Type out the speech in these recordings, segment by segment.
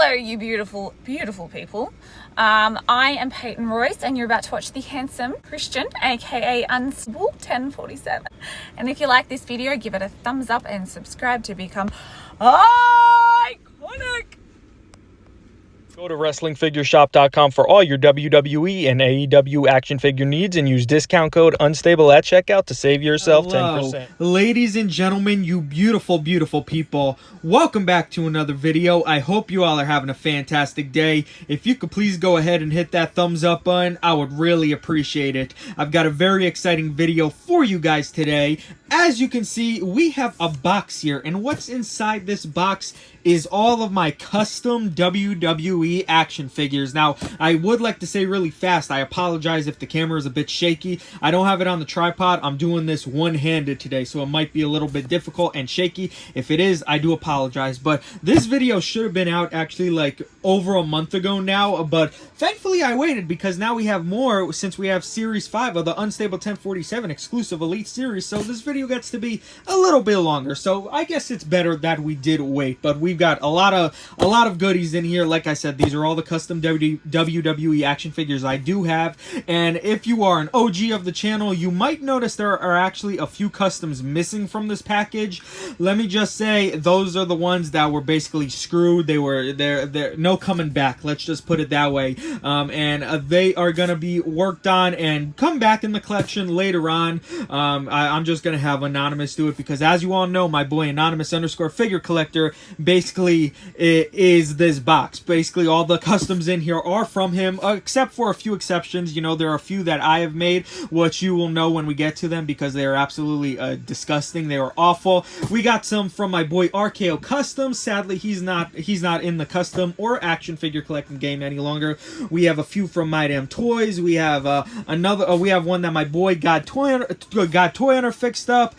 Hello, you beautiful, beautiful people. I am Peyton Royce, and you're about to watch the handsome Christian, aka Unstable 1047. And if you like this video, give it a thumbs up and subscribe to become iconic. Go to WrestlingFigureShop.com for all your WWE and AEW action figure needs and use discount code UNSTABLE at checkout to save yourself 10%. Ladies and gentlemen, you beautiful, beautiful people. Welcome back to another video. I hope you all are having a fantastic day. If you could please go ahead and hit that thumbs up button, I would really appreciate it. I've got a very exciting video for you guys today. As you can see, we have a box here, and what's inside this box is all of my custom WWE action figures. Now, I would like to say really fast, I apologize if the camera is a bit shaky. I don't have it on the tripod. I'm doing this one-handed today, so it might be a little bit difficult and shaky. If it is, I do apologize. But this video should have been out actually like over a month ago now, but thankfully I waited because now we have more since we have Series 5 of the Unstable 1047 exclusive Elite Series, so this video gets to be a little bit longer. So I guess it's better that we did wait, but we've got a lot of goodies in here. Like I said, these are all the custom WWE action figures I do have, and if you are an OG of the channel, you might notice there are actually a few customs missing from this package. Let me just say, those are the ones that were basically screwed. They're no coming back, let's just put it that way. And they are gonna be worked on and come back in the collection later on. I'm just gonna have Anonymous do it because, as you all know, my boy Anonymous _ figure collector basically is this box. Basically all the customs in here are from him, except for a few exceptions. You know, there are a few that I have made, which you will know when we get to them because they are absolutely disgusting. They are awful. We got some from my boy RKO Customs. Sadly, he's not in the custom or action figure collecting game any longer. We have a few from My Damn Toys. We have we have one that my boy got Toy Hunter fixed up.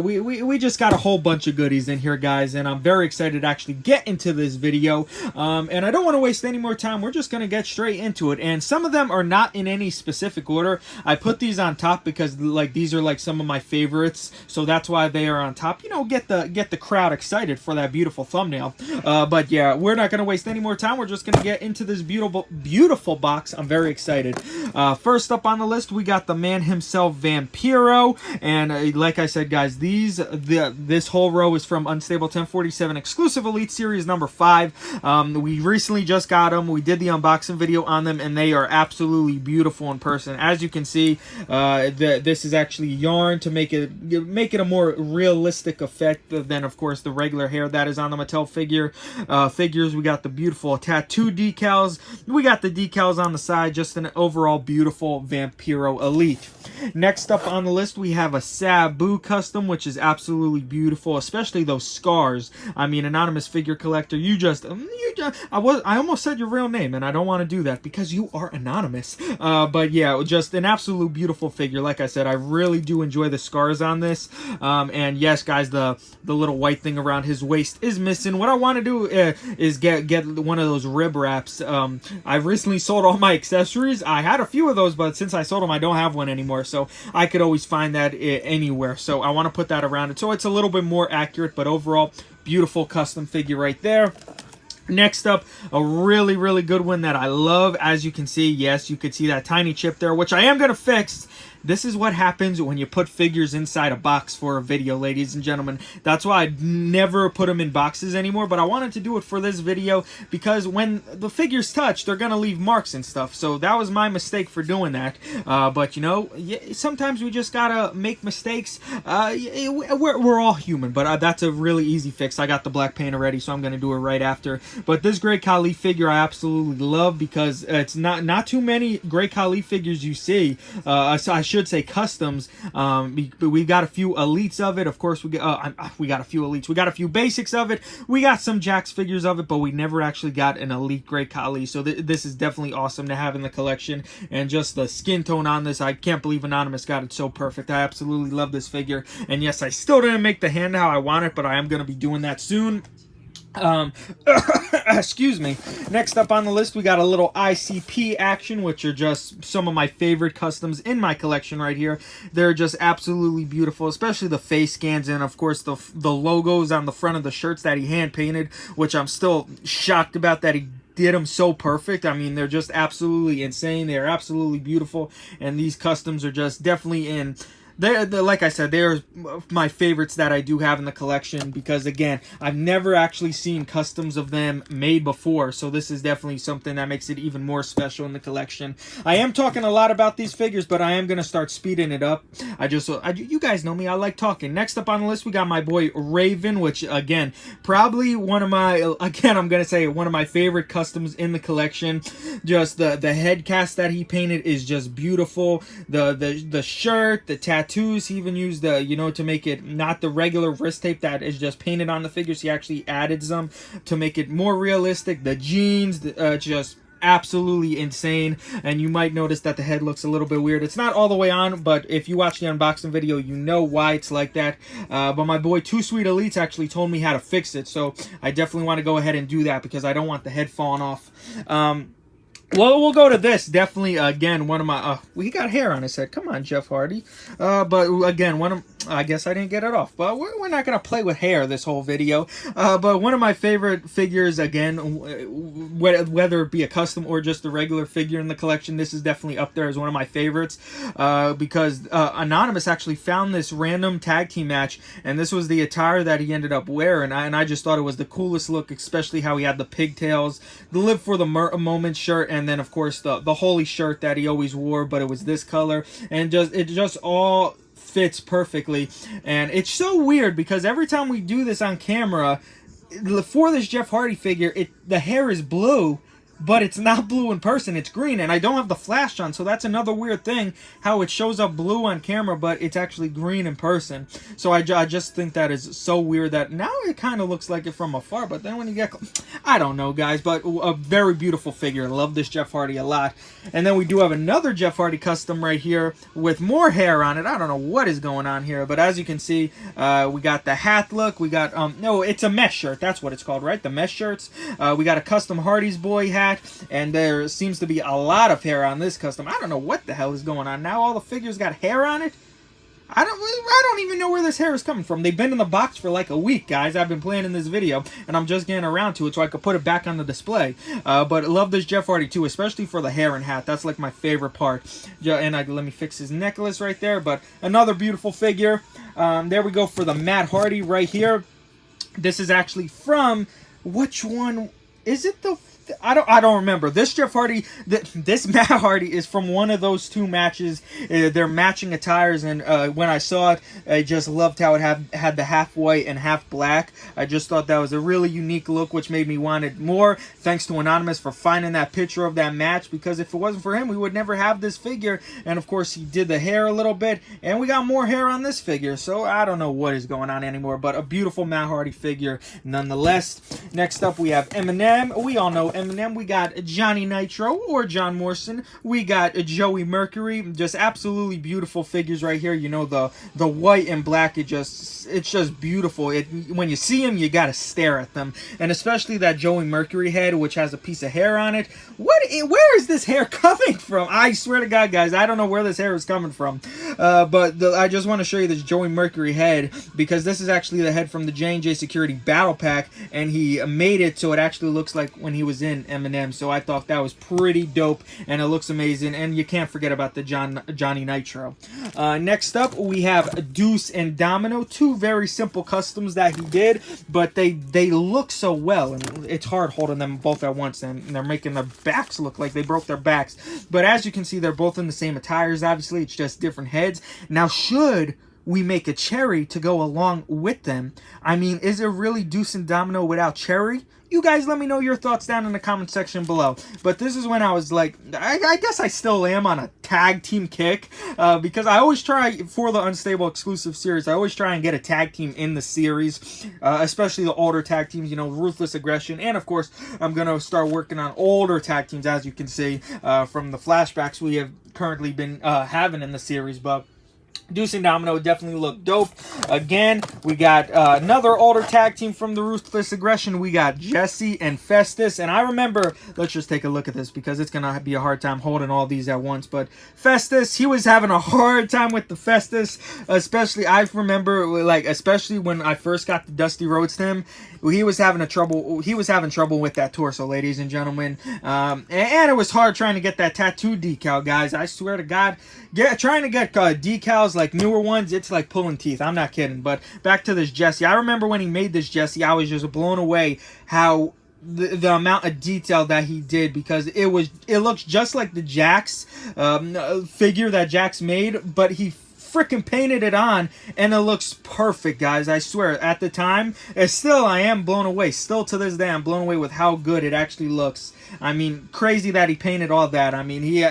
We just got a whole bunch of goodies in here, guys, and I'm very excited to actually get into this video. And I don't want to waste any more time. We're just gonna get straight into it. And some of them are not in any specific order. I put these on top because like these are like some of my favorites, so that's why they are on top. You know, get the crowd excited for that beautiful thumbnail. But yeah, we're not gonna waste any more time. We're just gonna get into this beautiful box. I'm very excited. First up on the list, we got the man himself, Vampiro, and like I said, guys, this whole row is from Unstable 1047 exclusive Elite Series number 5. We recently just got them. We did the unboxing video on them, and they are absolutely beautiful in person. As you can see, this is actually yarn to make it a more realistic effect than, of course, the regular hair that is on the Mattel figures. We got the beautiful tattoo decals. We got the decals on the side. Just an overall beautiful Vampiro Elite. Next up on the list, we have a Sabu custom, which is absolutely beautiful, especially those scars. I mean, Anonymous figure collector, I almost said your real name, and I don't want to do that because you are anonymous. But yeah, just an absolute beautiful figure. Like I said, I really do enjoy the scars on this. And yes, guys, the little white thing around his waist is missing. What I want to do is get one of those rib wraps. I've recently sold all my accessories. I had a few of those, but since I sold them, I don't have one anymore. So I could always find that anywhere. So I want to put that around it so it's a little bit more accurate, but overall, beautiful custom figure right there. Next up, a really, really good one that I love. As you can see, yes, you could see that tiny chip there, which I am going to fix. This is what happens when you put figures inside a box for a video, ladies and gentlemen. That's why I never put them in boxes anymore, but I wanted to do it for this video because when the figures touch, they're going to leave marks and stuff. So that was my mistake for doing that. But, you know, sometimes we just got to make mistakes. We're all human, but that's a really easy fix. I got the black paint already, so I'm going to do it right after. But this Great Khali figure I absolutely love because it's not too many Great Khali figures you see. So I should say customs. We got a few elites of it. Of course, we got a few elites. We got a few basics of it. We got some Jakks figures of it, but we never actually got an elite Great Khali. So this is definitely awesome to have in the collection. And just the skin tone on this, I can't believe Anonymous got it so perfect. I absolutely love this figure. And yes, I still didn't make the hand how I want it, but I am going to be doing that soon. Excuse me. Next up on the list, we got a little ICP action, which are just some of my favorite customs in my collection right here. They're just absolutely beautiful, especially the face scans and, of course, the logos on the front of the shirts that he hand painted, which I'm still shocked about that he did them so perfect. I mean, they're just absolutely insane. They're absolutely beautiful, and these customs are just definitely in. They're, like I said, they're my favorites that I do have in the collection because, again, I've never actually seen customs of them made before, so this is definitely something that makes it even more special in the collection. I am talking a lot about these figures, but I am going to start speeding it up. You guys know me, I like talking. Next up on the list, we got my boy Raven, which, again, probably one of my, again, I'm going to say one of my favorite customs in the collection. Just the head cast that he painted is just beautiful. The shirt, the tattoos, he even used the, to make it not the regular wrist tape that is just painted on the figures. He actually added some to make it more realistic. The jeans, just absolutely insane, and you might notice that the head looks a little bit weird. It's not all the way on, but if you watch the unboxing video, you know why it's like that. But my boy Too Sweet Elites actually told me how to fix it, so I definitely want to go ahead and do that because I don't want the head falling off. Well, we'll go to this. Definitely, again, one of my... he got hair on his head. Come on, Jeff Hardy. But, again, I guess I didn't get it off. But we're not going to play with hair this whole video. But one of my favorite figures, again, whether it be a custom or just a regular figure in the collection, this is definitely up there as one of my favorites. Because Anonymous actually found this random tag team match, and this was the attire that he ended up wearing. And I just thought it was the coolest look, especially how he had the pigtails, the Live for the Moment shirt, and then, of course, the holy shirt that he always wore, but it was this color. And it just all fits perfectly. And it's so weird because every time we do this on camera, for this Jeff Hardy figure, the hair is blue, but it's not blue in person, it's green, and I don't have the flash on, so that's another weird thing, how it shows up blue on camera, but it's actually green in person. So I just think that is so weird that now it kind of looks like it from afar, but then when you get... I don't know, guys, but a very beautiful figure. I love this Jeff Hardy a lot. And then we do have another Jeff Hardy custom right here with more hair on it. I don't know what is going on here, but as you can see, we got the hat look, we got... no, it's a mesh shirt, that's what it's called, right? The mesh shirts. We got a custom Hardy's Boy hat, and there seems to be a lot of hair on this custom. I don't know what the hell is going on. Now all the figures got hair on it. I don't even know where this hair is coming from. They've been in the box for like a week, guys. I've been planning this video, and I'm just getting around to it so I could put it back on the display. But I love this Jeff Hardy too, especially for the hair and hat. That's like my favorite part. And let me fix his necklace right there. But another beautiful figure. There we go for the Matt Hardy right here. This is actually from... which one? Is it the... I don't remember. This Jeff Hardy, this Matt Hardy is from one of those two matches. They're matching attires, and when I saw it, I just loved how it had the half white and half black. I just thought that was a really unique look, which made me want it more. Thanks to Anonymous for finding that picture of that match, because if it wasn't for him, we would never have this figure. And of course, he did the hair a little bit, and we got more hair on this figure. So I don't know what is going on anymore, but a beautiful Matt Hardy figure nonetheless. Next up, we have Eminem. We all know Eminem. We got Johnny Nitro or John Morrison. We got Joey Mercury. Just absolutely beautiful figures right here. You know, the white and black, it's just beautiful. When you see them, you gotta stare at them. And especially that Joey Mercury head, which has a piece of hair on it. Where is this hair coming from? I swear to God, guys, I don't know where this hair is coming from. But I just want to show you this Joey Mercury head, because this is actually the head from the J&J Security Battle Pack, and he made it so it actually looks like when he was in Eminem. So I thought that was pretty dope, and it looks amazing. And you can't forget about the Johnny Nitro. Next up, we have Deuce and Domino, two very simple customs that he did, but they look so well, and it's hard holding them both at once, and they're making their backs look like they broke their backs. But as you can see, they're both in the same attires. Obviously, it's just different heads. Now, should we make a Cherry to go along with them? I mean, is it really Deuce and Domino without Cherry? You guys let me know your thoughts down in the comment section below. But this is when I was like, I guess I still am on a tag team kick, because I always try, for the Unstable exclusive series, I always try and get a tag team in the series, especially the older tag teams, you know, Ruthless Aggression, and of course, I'm going to start working on older tag teams, as you can see, from the flashbacks we have currently been having in the series. But Deuce and Domino definitely look dope. Again, we got another older tag team from the Ruthless Aggression. We got Jesse and Festus. And I remember, let's just take a look at this because it's going to be a hard time holding all these at once. But Festus, he was having a hard time with the Festus. Especially, I remember, like, especially when I first got the Dusty Rhodes to him. He was having trouble with that torso, ladies and gentlemen. And it was hard trying to get that tattoo decal, guys. I swear to God, trying to get decals, like newer ones, it's like pulling teeth. I'm not kidding. But back to this Jesse. I remember when he made this Jesse, I was just blown away how the amount of detail that he did, because it looks just like the Jax figure that Jax made, but he freaking painted it on and it looks perfect, guys. I swear, at the time, I am blown away. Still to this day, I'm blown away with how good it actually looks. I mean, crazy that he painted all that. I mean, he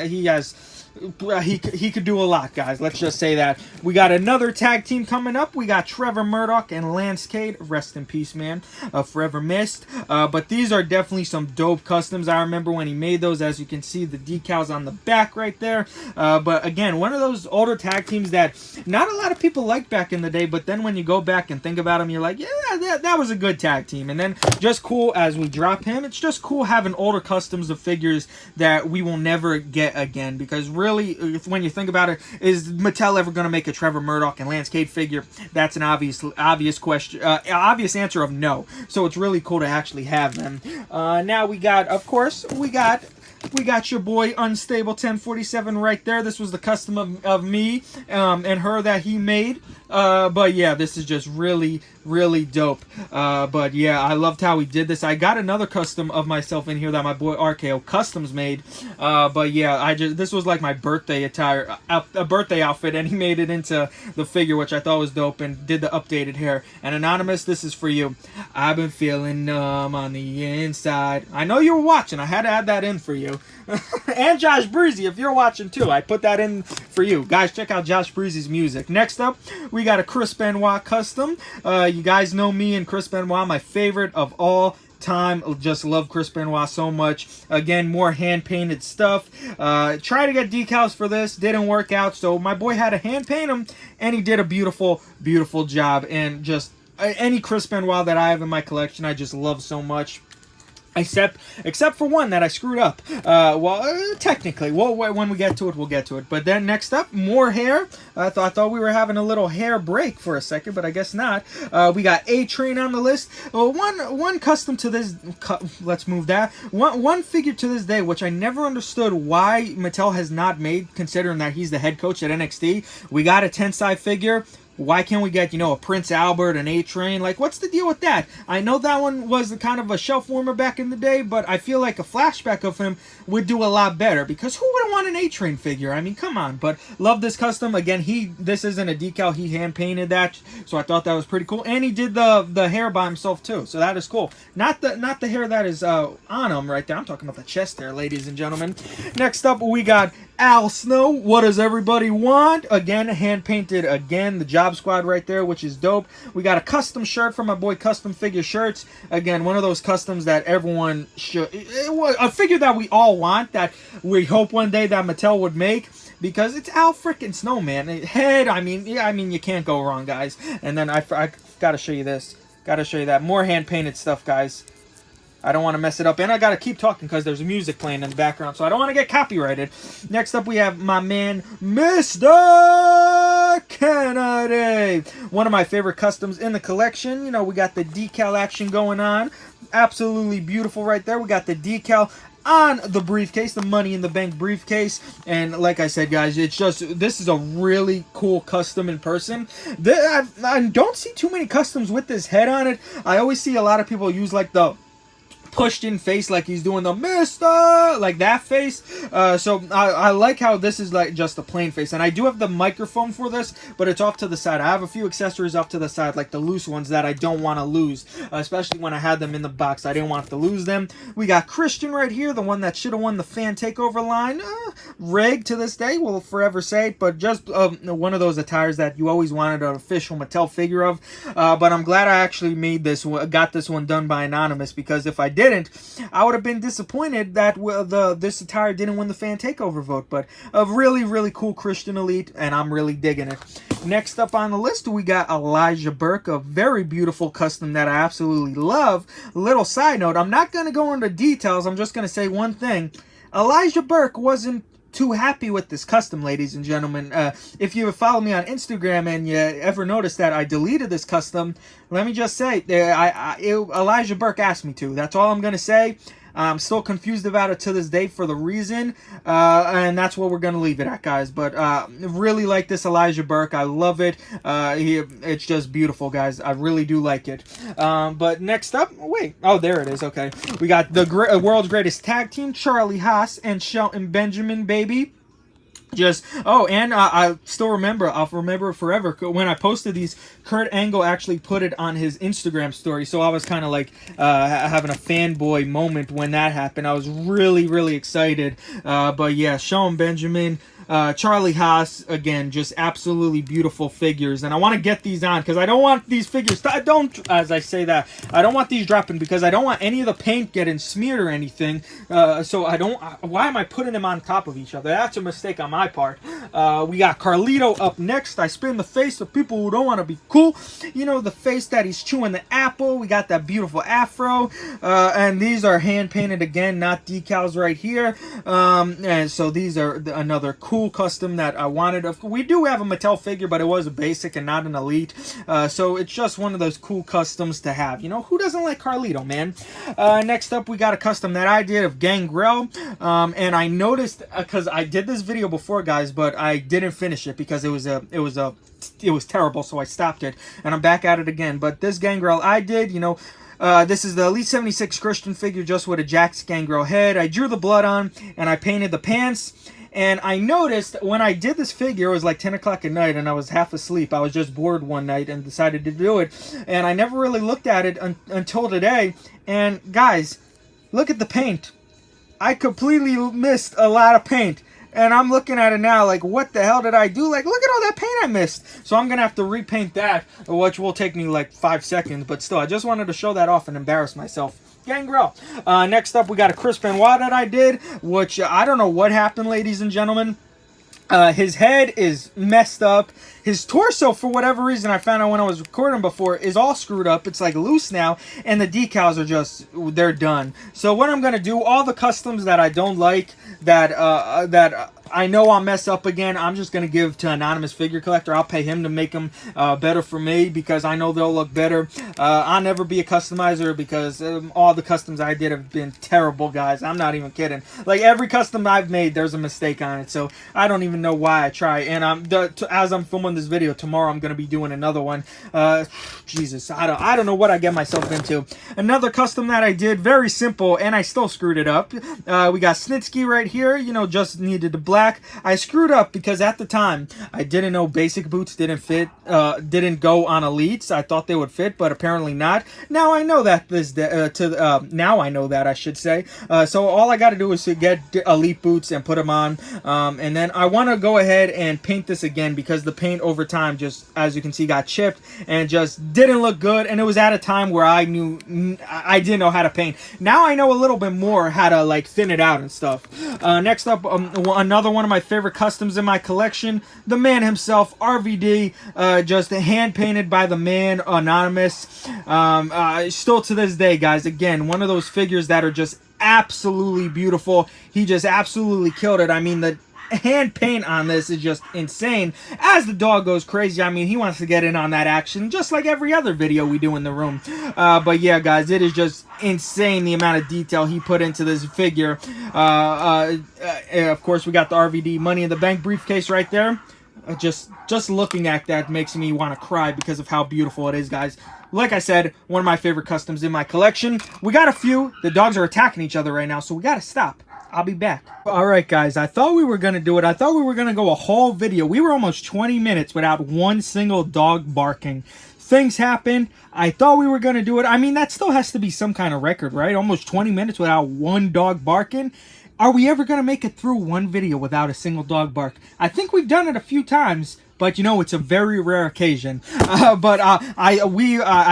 could do a lot, guys. Let's just say that. We got another tag team coming up. We got Trevor Murdoch and Lance Cade. Rest in peace, man. Forever missed. But these are definitely some dope customs. I remember when he made those. As you can see, the decals on the back right there. But again, one of those older tag teams that not a lot of people liked back in the day. But then when you go back and think about them, you're like, yeah, that was a good tag team. And then just cool as we drop him. It's just cool having older customs of figures that we will never get again, because really, when you think about it, is Mattel ever going to make a Trevor Murdoch and Lance Cade figure? That's an obvious question, obvious answer of no. So it's really cool to actually have them. Now we got, of course, we got your boy Unstable 1047 right there. This was the custom of me and her that he made. But yeah, this is just really dope. But yeah, I loved how he did this. I got another custom of myself in here that my boy RKO Customs made. But yeah, this was like my birthday attire, a birthday outfit, and he made it into the figure, which I thought was dope, and did the updated hair. And Anonymous, this is for you. I've been feeling numb on the inside. I know you were watching. I had to add that in for you. And Josh Breezy, if you're watching too, I put that in for you. Guys, check out Josh Breezy's music. Next up, we got a Chris Benoit custom. You guys know me and Chris Benoit, my favorite of all time. Just love Chris Benoit so much. Again, more hand painted stuff. Try to get decals for this, didn't work out, so my boy had to hand paint him, and he did a beautiful job. And just any Chris Benoit that I have in my collection, I just love so much. Except for one that I screwed up. Technically, when we get to it, we'll get to it. But then next up, more hair. I thought we were having a little hair break for a second, but I guess not. We got A-Train on the list. One custom to this. Let's move that. One figure to this day, which I never understood why Mattel has not made, considering that he's the head coach at NXT. We got a Tensai figure. Why can't we get, a Prince Albert, an A-Train? Like, what's the deal with that? I know that one was kind of a shelf warmer back in the day, but I feel like a flashback of him would do a lot better, because who wouldn't want an A-Train figure? I mean, come on. But love this custom. Again, this isn't a decal. He hand painted that, so I thought that was pretty cool. And he did the hair by himself too, so that is cool. Not the hair that is on him right there. I'm talking about the chest hair, ladies and gentlemen. Next up, we got Al Snow. What does everybody want? Again, hand painted again. The Job Squad right there, which is dope. We got a custom shirt from my boy Custom Figure Shirts. Again, one of those customs that everyone should. It was a figure that we all want, that we hope one day that Mattel would make, because it's Al freaking Snow, man. Head, I mean, you can't go wrong, guys. And then I gotta show you this. Gotta show you that. More hand painted stuff, guys. I don't want to mess it up. And I got to keep talking because there's music playing in the background, so I don't want to get copyrighted. Next up, we have my man, Mr. Kennedy. One of my favorite customs in the collection. We got the decal action going on. Absolutely beautiful right there. We got the decal on the briefcase, the Money in the Bank briefcase. And like I said, guys, this is a really cool custom in person. I don't see too many customs with this head on it. I always see a lot of people use like the pushed in face, like he's doing the Mr. like that face. So I like how this is like just a plain face. And I do have the microphone for this, but it's off to the side. I have a few accessories off to the side, like the loose ones that I don't want to lose, especially when I had them in the box. I didn't want to lose them. We got Christian right here, the one that should have won the fan takeover line. Rigged to this day, will forever say it, but just one of those attires that you always wanted an official Mattel figure of. But I'm glad I actually got this one done by Anonymous, because if I did didn't, I would have been disappointed that this attire didn't win the fan takeover vote. But a really, really cool Christian Elite, and I'm really digging it. Next up on the list, we got Elijah Burke, a very beautiful custom that I absolutely love. Little side note, I'm not going to go into details. I'm just going to say one thing. Elijah Burke wasn't too happy with this custom, ladies and gentlemen. If you follow me on Instagram and you ever noticed that I deleted this custom, let me just say, Elijah Burke asked me to. That's all I'm going to say. I'm still confused about it to this day for the reason, and that's what we're going to leave it at, guys. But really like this Elijah Burke. I love it. It's just beautiful, guys. I really do like it. But next up, wait. Oh, there it is. Okay. We got the world's greatest tag team, Charlie Haas and Shelton Benjamin, baby. I still remember, I'll remember it forever, when I posted these, Kurt Angle actually put it on his Instagram story, so I was kind of like having a fanboy moment when that happened. I was really, really excited. But yeah, Shelton Benjamin, Charlie Haas, again, just absolutely beautiful figures, and I want to get these on because I don't want these figures, I don't want these dropping because I don't want any of the paint getting smeared or anything, so why am I putting them on top of each other? That's a mistake on my part. We got Carlito up next. I spin the face of people who don't want to be cool, you know, the face that he's chewing the apple. We got that beautiful afro, and these are hand painted again, not decals right here, and so these are another cool custom that I wanted. We do have a Mattel figure, but it was a basic and not an elite, so it's just one of those cool customs to have. You know, who doesn't like Carlito, man? Next up, we got a custom that I did of Gangrel, and I noticed, because I did this video before, guys, but I didn't finish it because it was terrible, so I stopped it, and I'm back at it again. But this Gangrel I did, you know, this is the Elite 76 Christian figure just with a Jax Gangrel head. I drew the blood on, and I painted the pants. And I noticed when I did this figure, it was like 10 o'clock at night, and I was half asleep. I was just bored one night and decided to do it. And I never really looked at it until today. And guys, look at the paint. I completely missed a lot of paint. And I'm looking at it now like, what the hell did I do? Like, look at all that paint I missed. So I'm going to have to repaint that, which will take me like 5 seconds. But still, I just wanted to show that off and embarrass myself. Gangrel. Next up, we got a Chris Benoit that I did, which I don't know what happened, ladies and gentlemen. His head is messed up. His torso, for whatever reason, I found out when I was recording before, is all screwed up. It's like loose now, and the decals are just, they're done. So what I'm going to do, all the customs that I don't like, that I know I'll mess up again, I'm just going to give to Anonymous Figure Collector. I'll pay him to make them better for me because I know they'll look better. I'll never be a customizer because all the customs I did have been terrible, guys. I'm not even kidding. Like, every custom I've made, there's a mistake on it. So I don't even know why I try. And as I'm filming this video, tomorrow I'm going to be doing another one. Jesus, I don't know what I get myself into. Another custom that I did, very simple, and I still screwed it up. We got Snitsky right here, you know, just needed the black. I screwed up because at the time I didn't know basic boots didn't fit, didn't go on elites. I thought they would fit, but apparently not. Now I know that now I know that, I should say. So all I got to do is to get elite boots and put them on, and then I want to go ahead and paint this again because the paint over time just, as you can see, got chipped and just didn't look good. And it was at a time where I didn't know how to paint. Now I know a little bit more how to like thin it out and stuff. Next up, another one of my favorite customs in my collection, the man himself, RVD, just hand painted by the man, Anonymous. Still to this day, guys, again, one of those figures that are just absolutely beautiful. He just absolutely killed it. I mean, the hand paint on this is just insane. As the dog goes crazy, I mean, he wants to get in on that action just like every other video we do in the room. But yeah, guys, it is just insane the amount of detail he put into this figure. Of course, we got the RVD Money in the Bank briefcase right there. Just looking at that makes me want to cry because of how beautiful it is, guys. Like I said, one of my favorite customs in my collection. We got a few. The dogs are attacking each other right now, so we got to stop. I'll be back. All right, guys, I thought we were going to do it. I thought we were going to go a whole video. We were almost 20 minutes without one single dog barking. Things happen. I thought we were going to do it. I mean, that still has to be some kind of record, right? Almost 20 minutes without one dog barking. Are we ever going to make it through one video without a single dog bark? I think we've done it a few times, but you know, it's a very rare occasion. I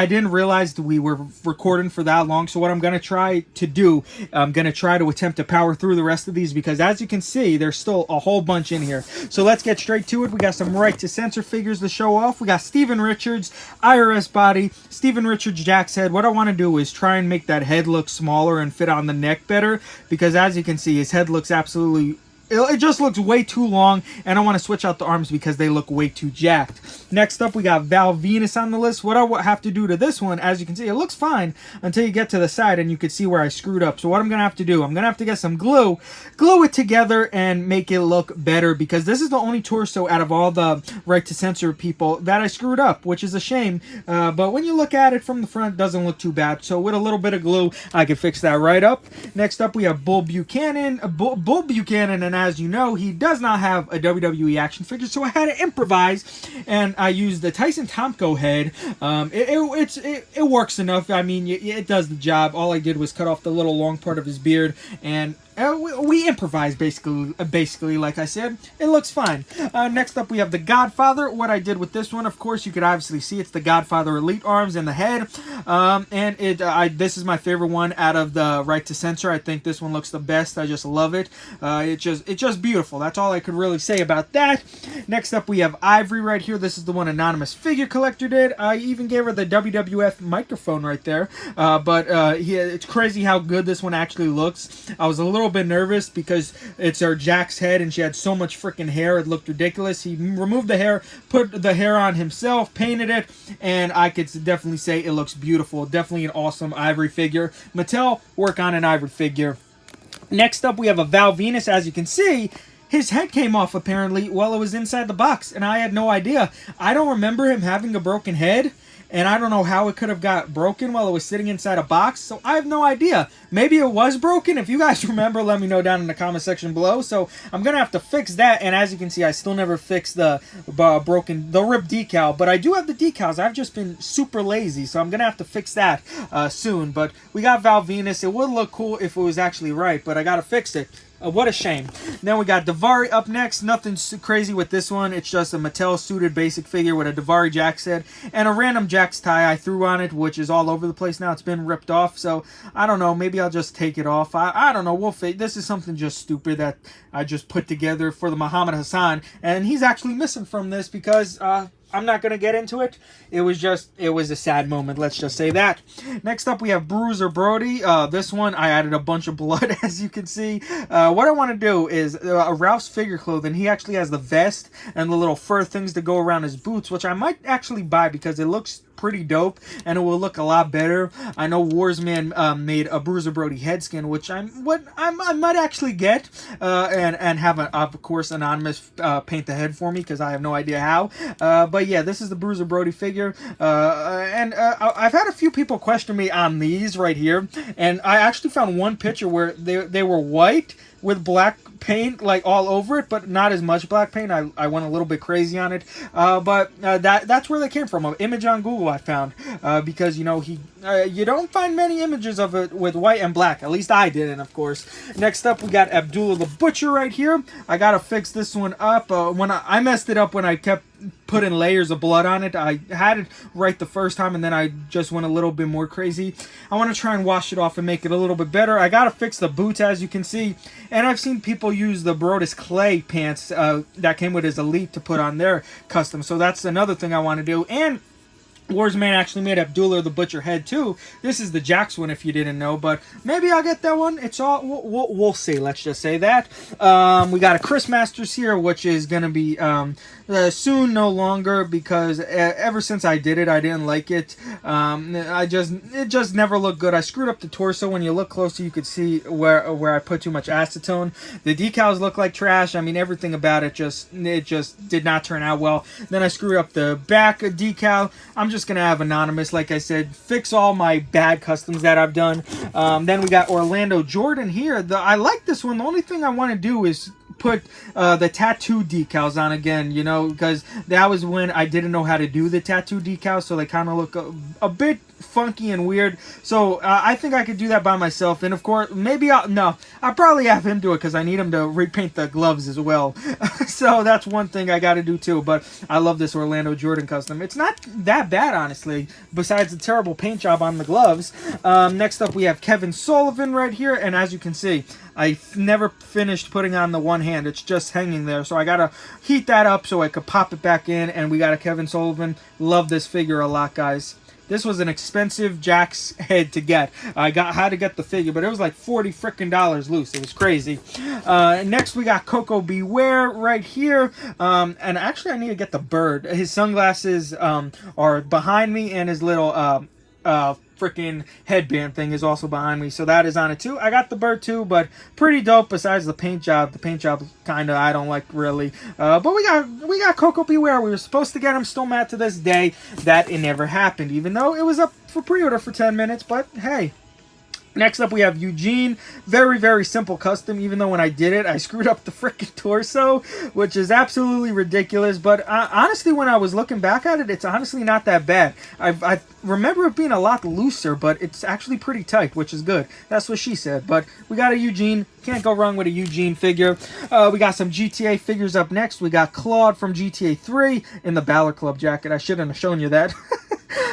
didn't realize that we were recording for that long. So what I'm gonna try to do, I'm gonna try to attempt to power through the rest of these, because as you can see, there's still a whole bunch in here. So let's get straight to it. We got some Right to Censor figures to show off. We got Steven Richards IRS body, Steven Richards Jack's head. What I want to do is try and make that head look smaller and fit on the neck better, because as you can see, his head looks absolutely, it just looks way too long, and I want to switch out the arms because they look way too jacked. Next up, we got Val Venis on the list. What I have to do to this one, as you can see, it looks fine until you get to the side and you can see where I screwed up. So what I'm going to have to do, I'm going to have to get some glue it together and make it look better, because this is the only torso out of all the Right to Censor people that I screwed up, which is a shame. But when you look at it from the front, it doesn't look too bad. So with a little bit of glue, I can fix that right up. Next up, we have Bull Buchanan. Bull Buchanan, and as you know, he does not have a WWE action figure, so I had to improvise, and I used the Tyson Tomko head. It works enough. I mean, it does the job. All I did was cut off the little long part of his beard, and we improvised basically, like I said. It looks fine. Next up, we have the Godfather. What I did with this one, of course, you could obviously see it's the Godfather Elite arms and the head. This is my favorite one out of the Right to Censor. I think this one looks the best. I just love it. It's just beautiful. That's all I could really say about that. Next up, we have Ivory right here. This is the one Anonymous Figure Collector did. I even gave her the WWF microphone right there. It's crazy how good this one actually looks. I was a little bit nervous because it's her Jack's head and she had so much freaking hair, it looked ridiculous. He removed the hair, put the hair on himself, painted it, and I could definitely say it looks beautiful. Definitely an awesome Ivory figure. Mattel, work on an Ivory figure. Next up, we have a Val Venis. As you can see, his head came off apparently while it was inside the box, and I had no idea. I don't remember him having a broken head, and I don't know how it could have got broken while it was sitting inside a box, so I have no idea. Maybe it was broken. If you guys remember, let me know down in the comment section below. So I'm going to have to fix that, and as you can see, I still never fixed the ripped decal, but I do have the decals. I've just been super lazy, so I'm going to have to fix that soon. But we got Val Venis. It would look cool if it was actually right, but I got to fix it. What a shame. Then we got Daivari up next. Nothing crazy with this one. It's just a Mattel suited basic figure with a Daivari Jack's head and a random Jack's tie I threw on it, which is all over the place now. It's been ripped off, so I don't know. Maybe I'll just take it off. I don't know. We'll fake. This is something just stupid that I just put together for the Muhammad Hassan, and he's actually missing from this because I'm not going to get into it. It was a sad moment. Let's just say that. Next up, we have Bruiser Brody. This one, I added a bunch of blood, as you can see. What I want to do is, Ralph's Figure Clothing, he actually has the vest and the little fur things to go around his boots, which I might actually buy because it looks pretty dope and it will look a lot better. I know Warsman made a Bruiser Brody head skin, which I might actually get and have of course Anonymous paint the head for me because I have no idea how. But yeah, this is the Bruiser Brody figure, and I've had a few people question me on these right here, and I actually found one picture where they were white with black paint like all over it, but not as much black paint. I went a little bit crazy on it, but that's where they came from. An image on Google I found, because you know you don't find many images of it with white and black. At least I didn't, of course. Next up, we got Abdullah the Butcher right here. I gotta fix this one up. When I messed it up when I kept putting layers of blood on it. I had it right the first time, and then I just went a little bit more crazy. I want to try and wash it off and make it a little bit better. I gotta fix the boots, as you can see, and I've seen people use the Brodus Clay pants that came with his Elite to put on their custom, so that's another thing I want to do. And Warsman actually made Abdullah the Butcher head too. This is the Jax one, if you didn't know, but maybe I'll get that one. It's all we'll see. Let's just say that. We got a Chris Masters here, which is gonna be soon no longer, because ever since I did it, I didn't like it. It just never looked good. I screwed up the torso. When you look closer, you could see where I put too much acetone. The decals look like trash. I mean, everything about it just did not turn out well. Then I screwed up the back decal. I'm just gonna have Anonymous, like I said, fix all my bad customs that I've done. Then we got Orlando Jordan here. I like this one. The only thing I want to do is put the tattoo decals on again, you know, because that was when I didn't know how to do the tattoo decals, so they kind of look a bit funky and weird. So I think I could do that by myself, and of course maybe I'll probably have him do it because I need him to repaint the gloves as well. So that's one thing I got to do too. But I love this Orlando Jordan custom. It's not that bad, honestly, besides the terrible paint job on the gloves. Next up we have Kevin Sullivan right here, and as you can see, I never finished putting on the one hand. It's just hanging there, so I gotta heat that up so I could pop it back in. And we got a Kevin Sullivan. Love this figure a lot, guys. This was an expensive Jakks head to get. I had to get the figure, but it was like $40 frickin' loose. It was crazy. Next, we got Coco Beware right here. And actually, I need to get the bird. His sunglasses are behind me, and his little freaking headband thing is also behind me, so that is on it too. I got the bird too, but pretty dope. Besides the paint job kind of I don't like really. But we got Coco Beware. We were supposed to get him. Still mad to this day that it never happened, even though it was up for pre-order for 10 minutes. But hey. Next up, we have Eugene. Very, very simple custom, even though when I did it, I screwed up the freaking torso, which is absolutely ridiculous. But honestly, when I was looking back at it, it's honestly not that bad. I remember it being a lot looser, but it's actually pretty tight, which is good. That's what she said. But we got a Eugene. Can't go wrong with a Eugene figure. We got some GTA figures up next. We got Claude from GTA 3 in the Balor Club jacket. I shouldn't have shown you that.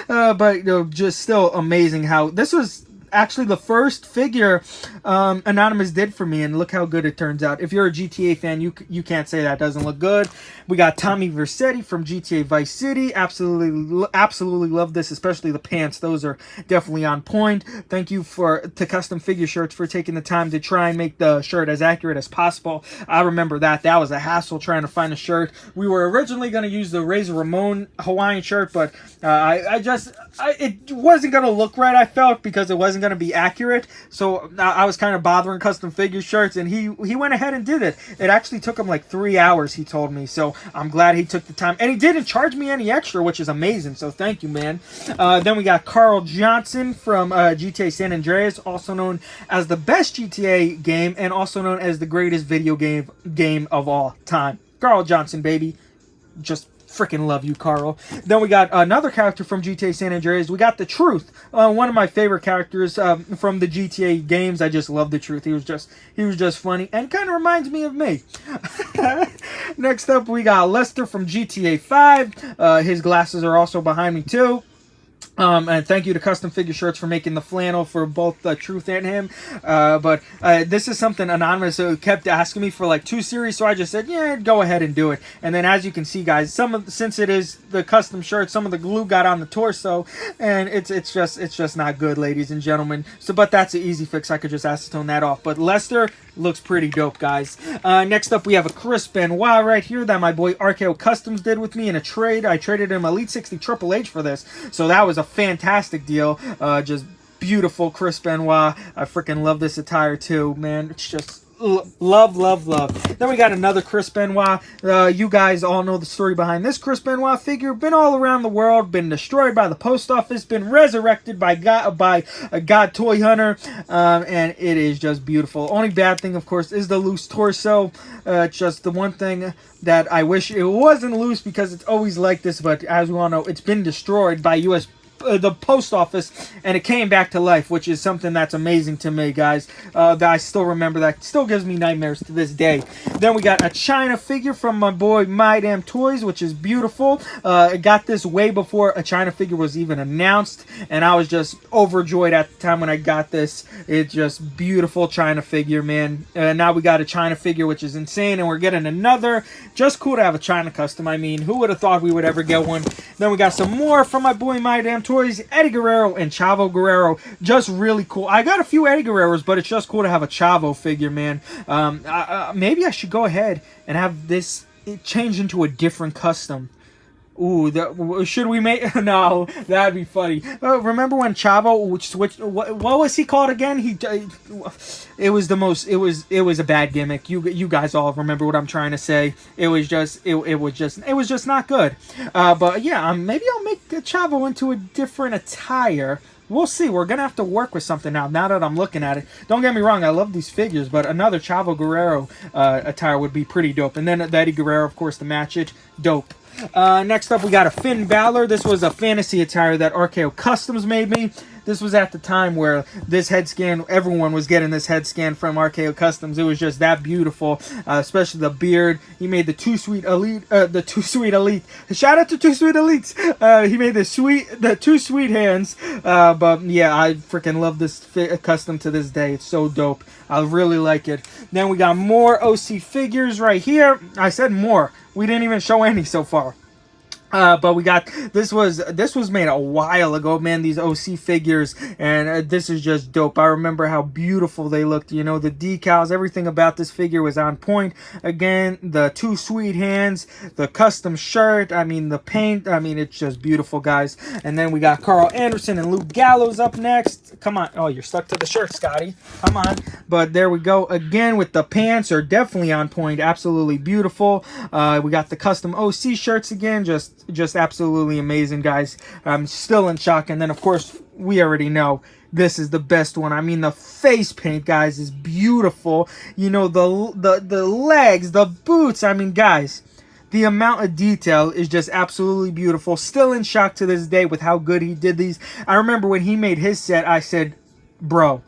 But you know, just still amazing how this was actually the first figure Anonymous did for me, and look how good it turns out. If you're a GTA fan, you can't say that doesn't look good. We got Tommy Vercetti from GTA Vice City. Absolutely love this, especially the pants. Those are definitely on point. Thank you to Custom Figure Shirts for taking the time to try and make the shirt as accurate as possible. I remember that was a hassle trying to find a shirt. We were originally going to use the Razor Ramon Hawaiian shirt, but it wasn't going to look right, I felt, because it wasn't going to be accurate. So I was kind of bothering Custom Figure Shirts, and he went ahead and did it. It actually took him like 3 hours, he told me. So I'm glad he took the time, and he didn't charge me any extra, which is amazing. So thank you, man. Then we got Carl Johnson from GTA San Andreas, also known as the best GTA game and also known as the greatest video game of all time. Carl Johnson, baby. Just freaking love you, Carl. Then we got another character from GTA San Andreas. We got The Truth, one of my favorite characters from the GTA games. I just love The Truth. He was just funny and kind of reminds me of me. Next up, we got Lester from GTA 5. His glasses are also behind me too. And thank you to Custom Figure Shirts for making the flannel for both Truth and him. But this is something Anonymous kept asking me for like 2 series, so I just said, yeah, go ahead and do it. And then as you can see, guys, since it is the custom shirt, some of the glue got on the torso, and it's just not good, ladies and gentlemen. So, but that's an easy fix. I could just acetone that off. But Lester looks pretty dope, guys. Next up, we have a Chris Benoit right here that my boy RKO Customs did with me in a trade. I traded him Elite 60 Triple H for this, so that was a fantastic deal. Just beautiful Chris Benoit. I freaking love this attire too, man. It's just love. Then we got another Chris Benoit. You guys all know the story behind this Chris Benoit figure. Been all around the world, been destroyed by the post office, been resurrected by a God Toy Hunter, and it is just beautiful. Only bad thing, of course, is the loose torso. Just the one thing that I wish it wasn't loose, because it's always like this, but as we all know, it's been destroyed by the post office, and it came back to life, which is something that's amazing to me, guys. That I still remember. That still gives me nightmares to this day. Then we got a China figure from my boy My Damn Toys, which is beautiful. I got this way before a China figure was even announced, and I was just overjoyed at the time when I got this. It's just beautiful China figure, man. Now we got a China figure, which is insane, and we're getting another. Just cool to have a China custom. I mean, who would have thought we would ever get one? Then we got some more from my boy My Damn Toys, Eddie Guerrero and Chavo Guerrero. Just really cool. I got a few Eddie Guerreros, but it's just cool to have a Chavo figure, man. Maybe I should go ahead and have this change into a different custom. Ooh, should we make? No, that'd be funny. Remember when Chavo switched? What was he called again? It was a bad gimmick. You guys all remember what I'm trying to say. It was just not good. But yeah, maybe I'll make Chavo into a different attire. we'll see. We're going to have to work with something now that I'm looking at it. Don't get me wrong, I love these figures, but another Chavo Guerrero attire would be pretty dope. And then the Eddie Guerrero, of course, to match it. Dope. Next up, we got a Finn Balor. This was a fantasy attire that RKO Customs made me. This was at the time where this head scan, everyone was getting this head scan from RKO Customs. It was just that beautiful, especially the beard. He made the Too Sweet Elite. Shout out to Too Sweet Elites. He made the Too Sweet hands. But yeah, I freaking love this custom to this day. It's so dope. I really like it. Then we got more OC figures right here. I said more. We didn't even show any so far. But we got, this was made a while ago, man, these OC figures, and this is just dope. I remember how beautiful they looked, you know, the decals, everything about this figure was on point. Again, the Too Sweet hands, the custom shirt, I mean, the paint, I mean, it's just beautiful, guys. And then we got Carl Anderson and Luke Gallows up next. Come on. Oh, you're stuck to the shirt, Scotty. Come on. But there we go. Again, with the pants are definitely on point, absolutely beautiful. We got the custom OC shirts again, just absolutely amazing, guys. I'm still in shock. And then, of course, we already know this is the best one. I mean, the face paint, guys, is beautiful. You know, the legs, the boots. I mean, guys, the amount of detail is just absolutely beautiful. Still in shock to this day with how good he did these. I remember when he made his set, I said, bro,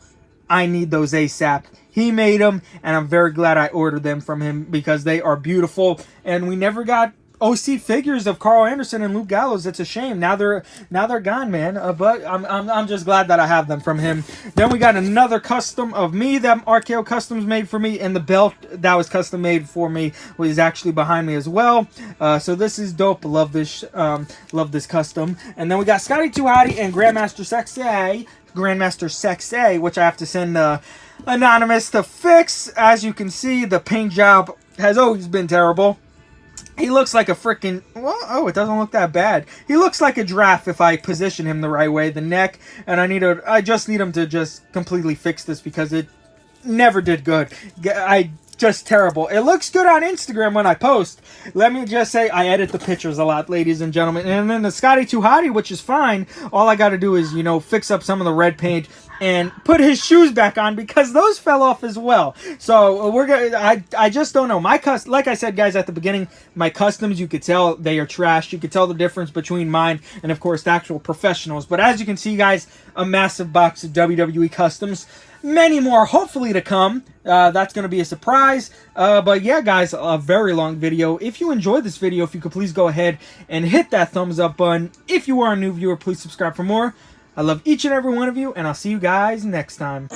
I need those ASAP. He made them, and I'm very glad I ordered them from him because they are beautiful. And we never got OC figures of Carl Anderson and Luke Gallows. It's a shame. Now they're gone, man. But I'm just glad that I have them from him. Then we got another custom of me that RKO Customs made for me, and the belt that was custom made for me was actually behind me as well. So this is dope. Love this custom. And then we got Scotty 2 Hotty and Grandmaster Sexay, which I have to send Anonymous to fix. As you can see, the paint job has always been terrible. He looks like a freaking, well, oh, it doesn't look that bad. He looks like a giraffe if I position him the right way, the neck, and I just need him to just completely fix this because it never did good. Just terrible. It looks good on Instagram when I post. Let me just say, I edit the pictures a lot, ladies and gentlemen. And then the Scotty 2 Hotty, which is fine. All I got to do is, you know, fix up some of the red paint and put his shoes back on because those fell off as well. So we're gonna. I just don't know. Like I said, guys, at the beginning, my customs, you could tell they are trash. You could tell the difference between mine and, of course, the actual professionals. But as you can see, guys, a massive box of WWE customs. Many more hopefully to come. That's going to be a surprise. But yeah, guys, a very long video. If you enjoyed this video, if you could please go ahead and hit that thumbs up button. If you are a new viewer, please subscribe for more. I love each and every one of you, and I'll see you guys next time.